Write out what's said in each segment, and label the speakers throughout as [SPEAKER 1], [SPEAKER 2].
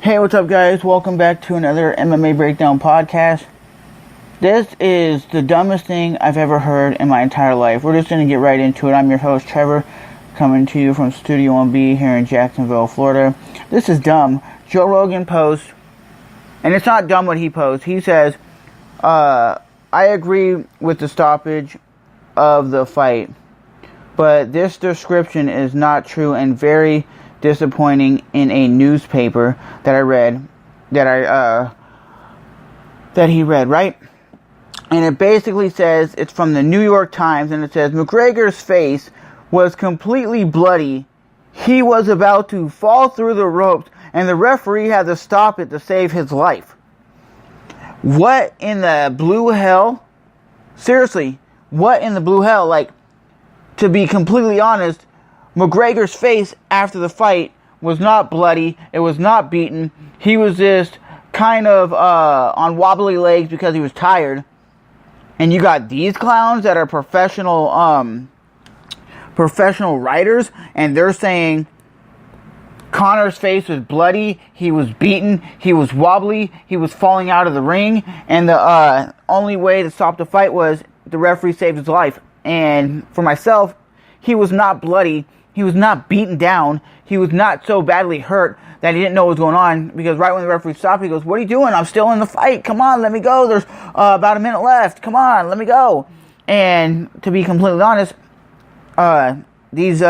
[SPEAKER 1] Hey, what's up, guys? Welcome back to another MMA Breakdown podcast. This is the dumbest thing I've ever heard in my entire life. We're just going to get right into it. I'm your host, Trevor, coming to you from Studio 1B here in Jacksonville, Florida. This is dumb. Joe Rogan posts, and it's not dumb what he posts. He says, I agree with the stoppage of the fight, but this description is not true and very disappointing in a newspaper that I read, that he read, right? And it basically says, it's from the New York Times, and it says, McGregor's face was completely bloody. He was about to fall through the ropes, and the referee had to stop it to save his life. What in the blue hell? Seriously, what in the blue hell? Like, to be completely honest, McGregor's face after the fight was not bloody. It was not beaten. He was just kind of on wobbly legs because he was tired. And you got these clowns that are professional writers, and they're saying Conor's face was bloody, he was beaten, he was wobbly, he was falling out of the ring, and the only way to stop the fight was the referee saved his life. And for myself, he was not bloody. He was not beaten down. He was not so badly hurt that he didn't know what was going on. Because right when the referee stopped, he goes, "What are you doing? I'm still in the fight. Come on, let me go. There's about a minute left. Come on, let me go." And to be completely honest, these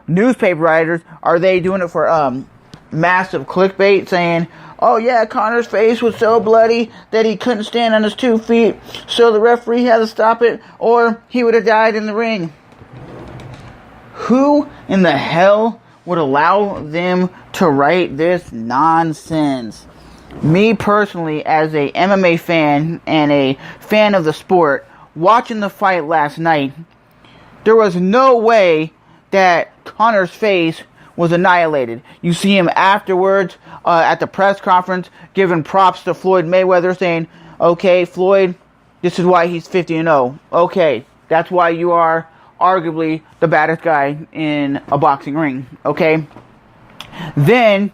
[SPEAKER 1] newspaper writers, are they doing it for massive clickbait, saying, "Oh yeah, Conor's face was so bloody that he couldn't stand on his 2 feet, so the referee had to stop it, or he would have died in the ring"? Who in the hell would allow them to write this nonsense? Me personally, as a MMA fan and a fan of the sport, watching the fight last night, there was no way that Conor's face was annihilated. You see him afterwards at the press conference giving props to Floyd Mayweather, saying, "Okay, Floyd, this is why he's 50-0. Okay, that's why you are arguably the baddest guy in a boxing ring." Okay? Then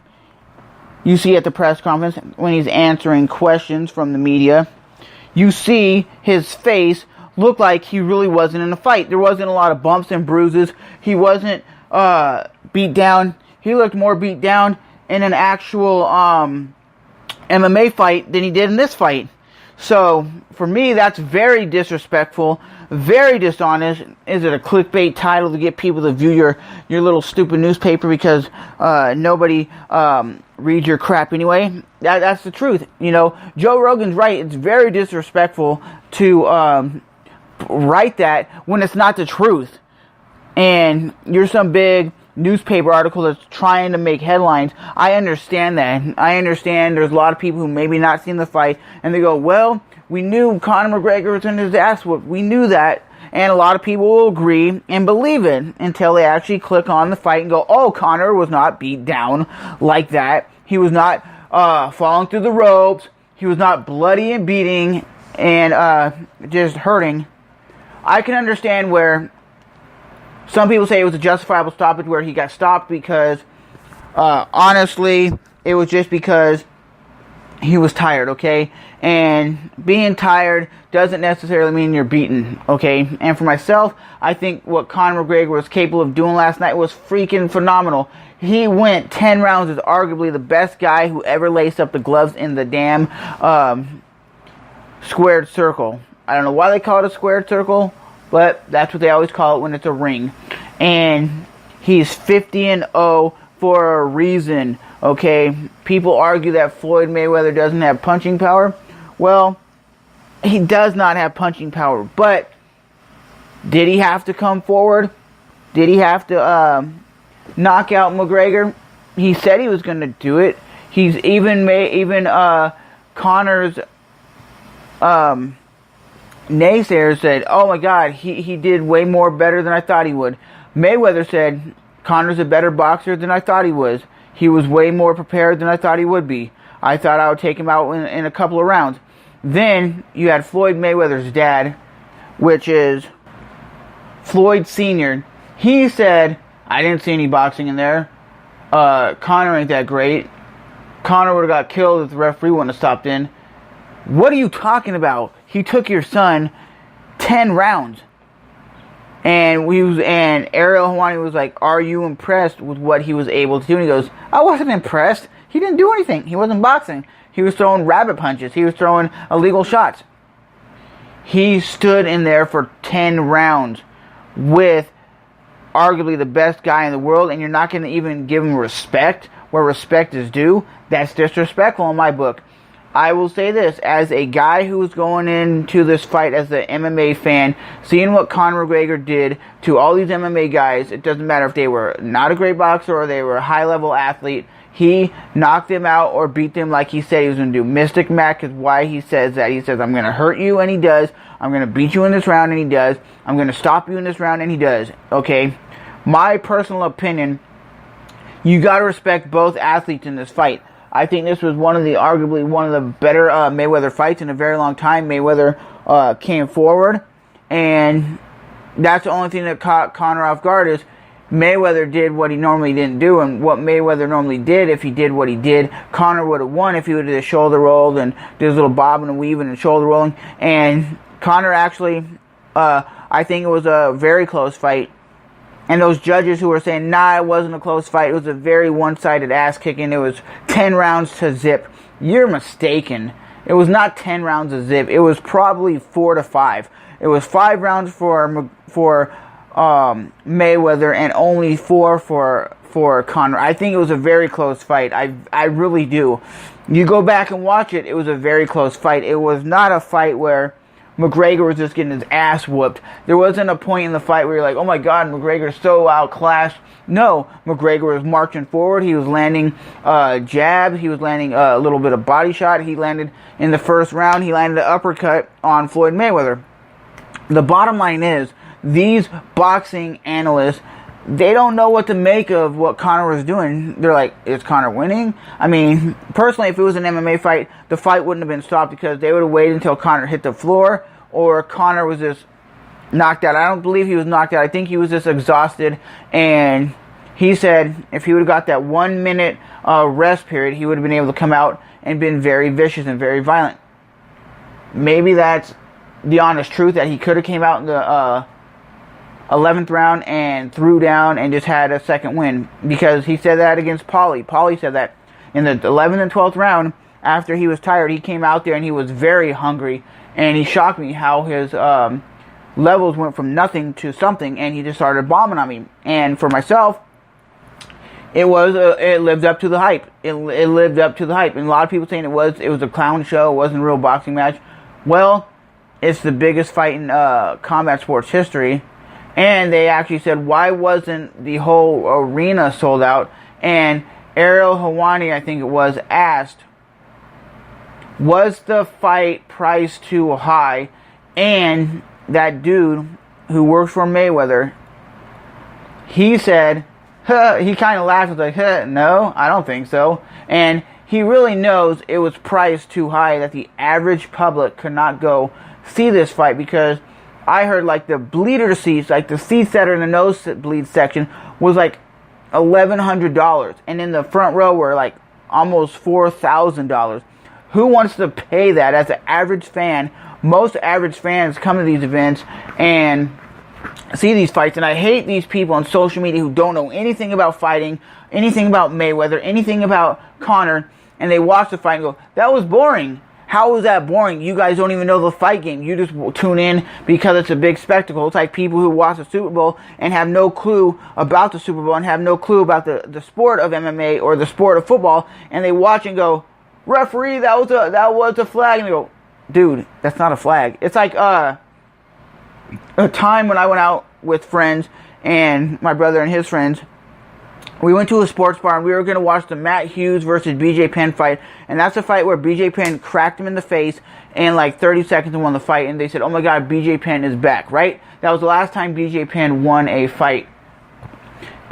[SPEAKER 1] you see at the press conference, when he's answering questions from the media, you see his face look like he really wasn't in a fight. There wasn't a lot of bumps and bruises. He wasn't beat down. He looked more beat down in an actual MMA fight than he did in this fight. So, for me, that's very disrespectful, very dishonest. Is it a clickbait title to get people to view your little stupid newspaper because nobody reads your crap anyway? That's the truth. You know, Joe Rogan's right. It's very disrespectful to write that when it's not the truth. And you're some big newspaper article that's trying to make headlines. I understand that. I understand there's a lot of people who maybe not seen the fight, and they go, "Well, we knew Conor McGregor was in his ass whoop. We knew that." And a lot of people will agree and believe it until they actually click on the fight and go, "Oh, Conor was not beat down like that. He was not falling through the ropes. He was not bloody and beating and just hurting." I can understand where some people say it was a justifiable stoppage where he got stopped because, honestly, it was just because he was tired, okay? And being tired doesn't necessarily mean you're beaten, okay? And for myself, I think what Conor McGregor was capable of doing last night was freaking phenomenal. He went 10 rounds as arguably the best guy who ever laced up the gloves in the damn squared circle. I don't know why they call it a squared circle, but that's what they always call it when it's a ring. And he's 50-0 for a reason, okay? People argue that Floyd Mayweather doesn't have punching power. Well, he does not have punching power. But did he have to come forward? Did he have to knock out McGregor? He said he was going to do it. He's even Conor's naysayers said, "Oh my God, he did way more better than I thought he would." Mayweather said, "Conor's a better boxer than I thought he was. He was way more prepared than I thought he would be. I thought I would take him out in a couple of rounds." Then you had Floyd Mayweather's dad, which is Floyd Sr. He said, "I didn't see any boxing in there. Conor ain't that great." Conor would have got killed if the referee wouldn't have stopped in. What are you talking about? He took your son 10 rounds. And Ariel Helwani was like, are you impressed with what he was able to do? And he goes, I wasn't impressed. He didn't do anything. He wasn't boxing. He was throwing rabbit punches. He was throwing illegal shots. He stood in there for 10 rounds with arguably the best guy in the world, and you're not going to even give him respect where respect is due. That's disrespectful in my book. I will say this, as a guy who was going into this fight as an MMA fan, seeing what Conor McGregor did to all these MMA guys, it doesn't matter if they were not a great boxer or they were a high-level athlete, he knocked them out or beat them like he said he was going to do. Mystic Mac is why he says that. He says, I'm going to hurt you, and he does. I'm going to beat you in this round, and he does. I'm going to stop you in this round, and he does. Okay? My personal opinion, you got to respect both athletes in this fight. I think this was arguably one of the better Mayweather fights in a very long time. Mayweather came forward, and that's the only thing that caught Conor off guard is Mayweather did what he normally didn't do, and what Mayweather normally did, if he did what he did, Conor would have won if he would have shoulder rolled and did his little bobbing and weaving and shoulder rolling. And Conor actually, I think it was a very close fight. And those judges who were saying, nah, it wasn't a close fight, it was a very one-sided ass-kicking, it was 10 rounds to zip, you're mistaken. It was not 10 rounds to zip, it was probably 4 to 5. It was 5 rounds for Mayweather and only 4 for Conor. I think it was a very close fight. I really do. You go back and watch it, it was a very close fight. It was not a fight where McGregor was just getting his ass whooped. There wasn't a point in the fight where you're like, oh my god, McGregor's so outclassed. No, McGregor was marching forward. He was landing jabs. He was landing a little bit of body shot. He landed in the first round. He landed an uppercut on Floyd Mayweather. The bottom line is, these boxing analysts, they don't know what to make of what Conor was doing. They're like, is Conor winning? I mean, personally, if it was an MMA fight, the fight wouldn't have been stopped because they would have waited until Conor hit the floor or Conor was just knocked out. I don't believe he was knocked out. I think he was just exhausted. And he said if he would have got that 1 minute rest period, he would have been able to come out and been very vicious and very violent. Maybe that's the honest truth, that he could have came out in the 11th round and threw down and just had a second win, because he said that against Paulie. Paulie said that in the 11th and 12th round, after he was tired, he came out there and he was very hungry, and he shocked me how his levels went from nothing to something, and he just started bombing on me. And for myself, it lived up to the hype. It lived up to the hype, and a lot of people saying it was a clown show, it wasn't a real boxing match. Well, it's the biggest fight in combat sports history. And they actually said, why wasn't the whole arena sold out? And Ariel Helwani, I think it was, asked, was the fight priced too high? And that dude who works for Mayweather, he said, he kind of laughed and was like, no, I don't think so. And he really knows it was priced too high, that the average public could not go see this fight, because I heard like the bleeder seats, like the seats that are in the nosebleed section, was like $1,100, and in the front row were like almost $4,000. Who wants to pay that as an average fan? Most average fans come to these events and see these fights, and I hate these people on social media who don't know anything about fighting, anything about Mayweather, anything about Conor, and they watch the fight and go, that was boring. How is that boring? You guys don't even know the fight game. You just tune in because it's a big spectacle. It's like people who watch the Super Bowl and have no clue about the Super Bowl and have no clue about the sport of MMA or the sport of football, and they watch and go, referee, that was a flag. And they go, dude, that's not a flag. It's like a time when I went out with friends and my brother and his friends. We went to a sports bar and we were going to watch the Matt Hughes versus BJ Penn fight. And that's a fight where BJ Penn cracked him in the face in like 30 seconds and won the fight. And they said, oh my god, BJ Penn is back, right? That was the last time BJ Penn won a fight.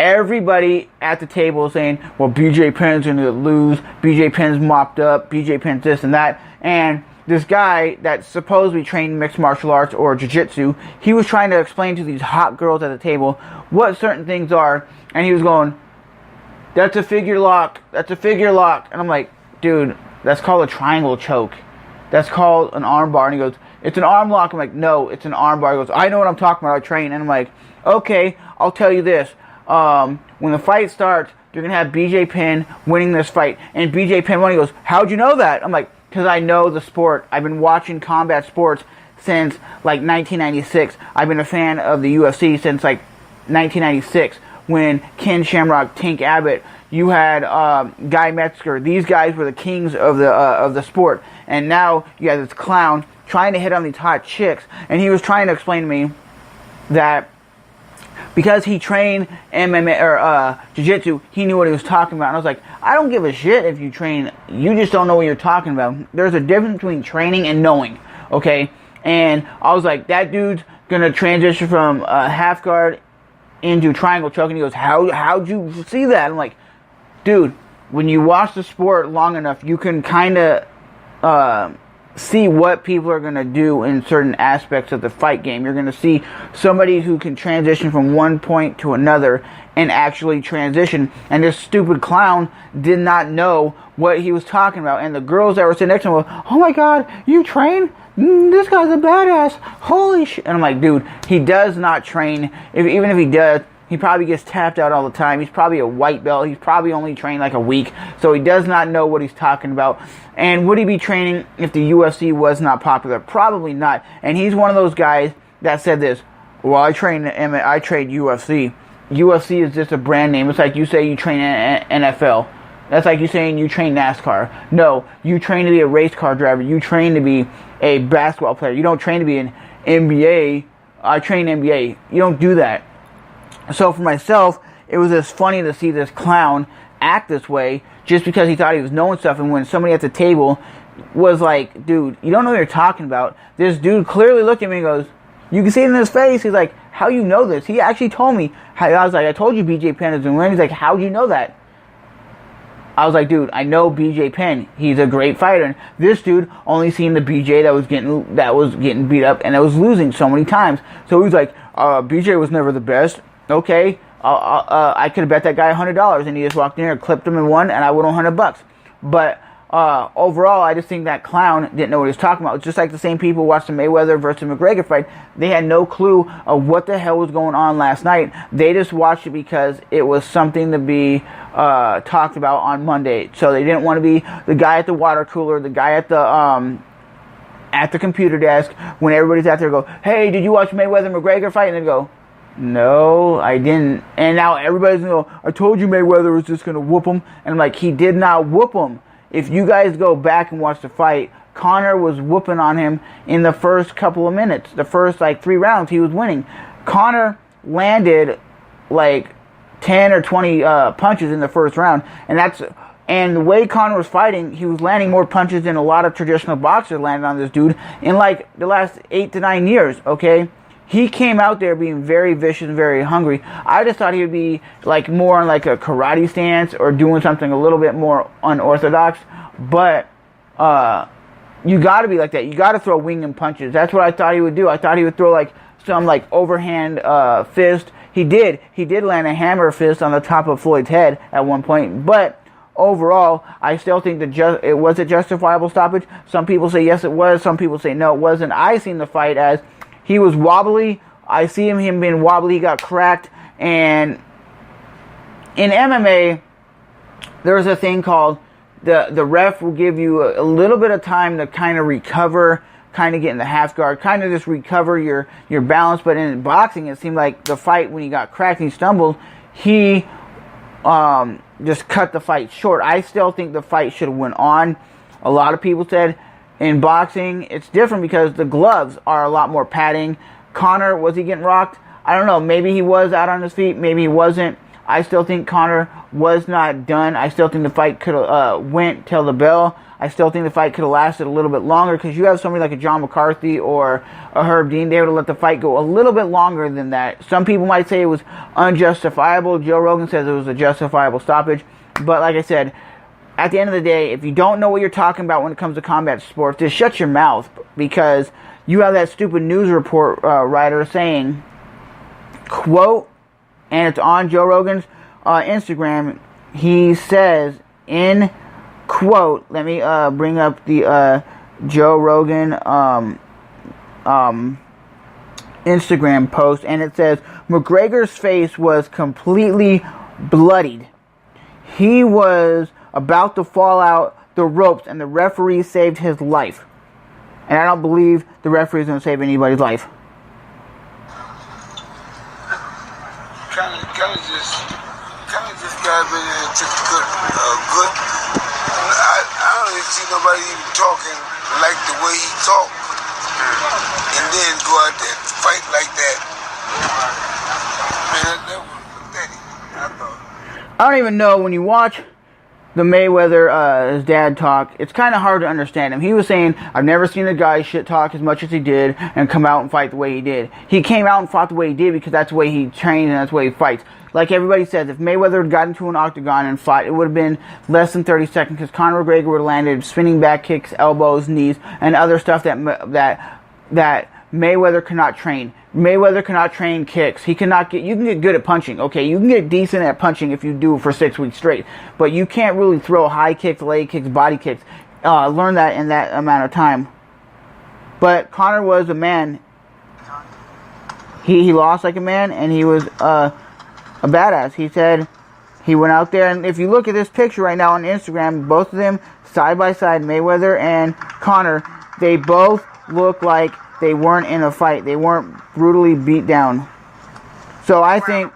[SPEAKER 1] Everybody at the table was saying, well, BJ Penn's going to lose. BJ Penn's mopped up. BJ Penn's this and that. And this guy that supposedly trained mixed martial arts or jiu-jitsu, he was trying to explain to these hot girls at the table what certain things are. And he was going, that's a figure lock. That's a figure lock. And I'm like, dude, that's called a triangle choke. That's called an arm bar. And he goes, it's an arm lock. I'm like, no, it's an arm bar. He goes, I know what I'm talking about. I train. And I'm like, okay, I'll tell you this. When the fight starts, you're going to have BJ Penn winning this fight. And BJ Penn won. He goes, how'd you know that? I'm like, because I know the sport. I've been watching combat sports since like 1996. I've been a fan of the UFC since like 1996 when Ken Shamrock, Tank Abbott, you had Guy Metzger. These guys were the kings of the sport. And now you have this clown trying to hit on these hot chicks. And he was trying to explain to me that because he trained MMA or jiu-jitsu, he knew what he was talking about. And I was like, I don't give a shit if you train. You just don't know what you're talking about. There's a difference between training and knowing, okay? And I was like, that dude's going to transition from half guard into triangle choke. And he goes, how'd you see that? I'm like, dude, when you watch the sport long enough, you can kind of see what people are going to do in certain aspects of the fight game. You're going to see somebody who can transition from one point to another and actually transition. And this stupid clown did not know what he was talking about. And the girls that were sitting next to him were, oh my God, you train? This guy's a badass. Holy shit. And I'm like, dude, he does not train. Even if he does, he probably gets tapped out all the time. He's probably a white belt. He's probably only trained like a week. So he does not know what he's talking about. And would he be training if the UFC was not popular? Probably not. And he's one of those guys that said this, well, I train UFC. UFC is just a brand name. It's like you say you train NFL. That's like you saying you train NASCAR. No, you train to be a race car driver. You train to be a basketball player. You don't train to be an NBA. I train NBA. You don't do that. So for myself, it was just funny to see this clown act this way just because he thought he was knowing stuff. And when somebody at the table was like, dude, you don't know what you're talking about. This dude clearly looked at me and goes, you can see it in his face. He's like, how you know this? He actually told me. I was like, I told you BJ Penn is going to win. He's like, how'd you know that? I was like, dude, I know BJ Penn. He's a great fighter. And this dude only seen the BJ that was getting beat up and that was losing so many times. So he was like, BJ was never the best. Okay, I could have bet that guy $100, and he just walked in here, clipped him and won, and I won $100. But overall, I just think that clown didn't know what he was talking about. It's just like the same people watched the Mayweather versus McGregor fight. They had no clue of what the hell was going on last night. They just watched it because it was something to be talked about on Monday. So they didn't want to be the guy at the water cooler, the guy at the computer desk when everybody's out there go, hey, did you watch Mayweather McGregor fight? And they go, no, I didn't. And now everybody's going to go, I told you Mayweather was just going to whoop him. And I'm like, he did not whoop him. If you guys go back and watch the fight, Conor was whooping on him in the first couple of minutes. The first, 3 rounds, he was winning. Conor landed, 10 or 20 punches in the first round. And the way Conor was fighting, he was landing more punches than a lot of traditional boxers landed on this dude in, the last 8 to 9 years, okay? He came out there being very vicious and very hungry. I just thought he would be more in a karate stance or doing something a little bit more unorthodox. But you got to be like that. You got to throw winging punches. That's what I thought he would do. I thought he would throw some overhand fist. He did. He did land a hammer fist on the top of Floyd's head at one point. But overall, I still think it was a justifiable stoppage. Some people say yes, it was. Some people say no, it wasn't. I seen the fight as he was wobbly. I see him being wobbly. He got cracked. And in MMA, there's a thing called the ref will give you a little bit of time to kind of recover, kind of get in the half guard, kind of just recover your balance. But in boxing, it seemed like the fight, when he got cracked and he stumbled, he just cut the fight short. I still think the fight should have went on. A lot of people said in boxing, it's different because the gloves are a lot more padding. Conor, was he getting rocked? I don't know. Maybe he was out on his feet. Maybe he wasn't. I still think Conor was not done. I still think the fight could have went till the bell. I still think the fight could have lasted a little bit longer because you have somebody like a John McCarthy or a Herb Dean. They would have let the fight go a little bit longer than that. Some people might say it was unjustifiable. Joe Rogan says it was a justifiable stoppage. But like I said, at the end of the day, if you don't know what you're talking about when it comes to combat sports, just shut your mouth, because you have that stupid news report writer saying, quote, and it's on Joe Rogan's Instagram, he says, in quote. Let me bring up the Joe Rogan Instagram post, and it says McGregor's face was completely bloodied. He was about to fall out the ropes, and the referee saved his life. And I don't believe the referee is going to save anybody's life.
[SPEAKER 2] Kind of just got in there and took good. I don't even see nobody even talking like the way he talked, and then go out there and fight like that. Man, that was pathetic. I thought.
[SPEAKER 1] I don't even know, when you watch the Mayweather, his dad talk, it's kind of hard to understand him. He was saying, I've never seen a guy shit talk as much as he did and come out and fight the way he did. He came out and fought the way he did because that's the way he trains and that's the way he fights. Like everybody says, if Mayweather had gotten into an octagon and fought, it would have been less than 30 seconds because Conor McGregor would have landed spinning back kicks, elbows, knees, and other stuff that Mayweather cannot train. Mayweather cannot train kicks. You can get good at punching. Okay, you can get decent at punching if you do it for 6 weeks straight. But you can't really throw high kicks, leg kicks, body kicks. Learn that in that amount of time. But Conor was a man. He lost like a man, and he was a badass. He said he went out there, and if you look at this picture right now on Instagram, both of them side by side, Mayweather and Conor, they both look like they weren't in a fight. They weren't brutally beat down. So I think,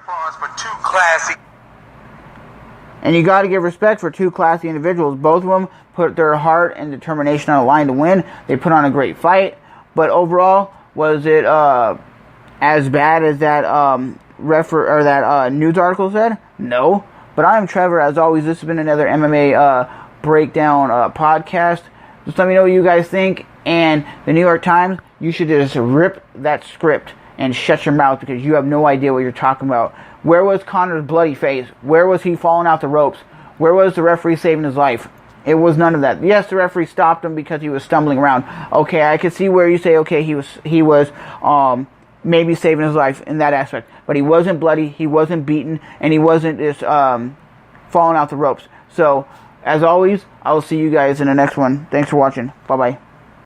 [SPEAKER 1] and you got to give respect for two classy individuals. Both of them put their heart and determination on the line to win. They put on a great fight. But overall, was it as bad as that news article said? No. But I am Trevor. As always, this has been another MMA breakdown podcast. Just let me know what you guys think. And the New York Times, you should just rip that script and shut your mouth because you have no idea what you're talking about. Where was Conor's bloody face? Where was he falling out the ropes? Where was the referee saving his life? It was none of that. Yes, the referee stopped him because he was stumbling around. Okay, I could see where you say, okay, he was maybe saving his life in that aspect. But he wasn't bloody, he wasn't beaten, and he wasn't just falling out the ropes. So, as always, I will see you guys in the next one. Thanks for watching. Bye-bye.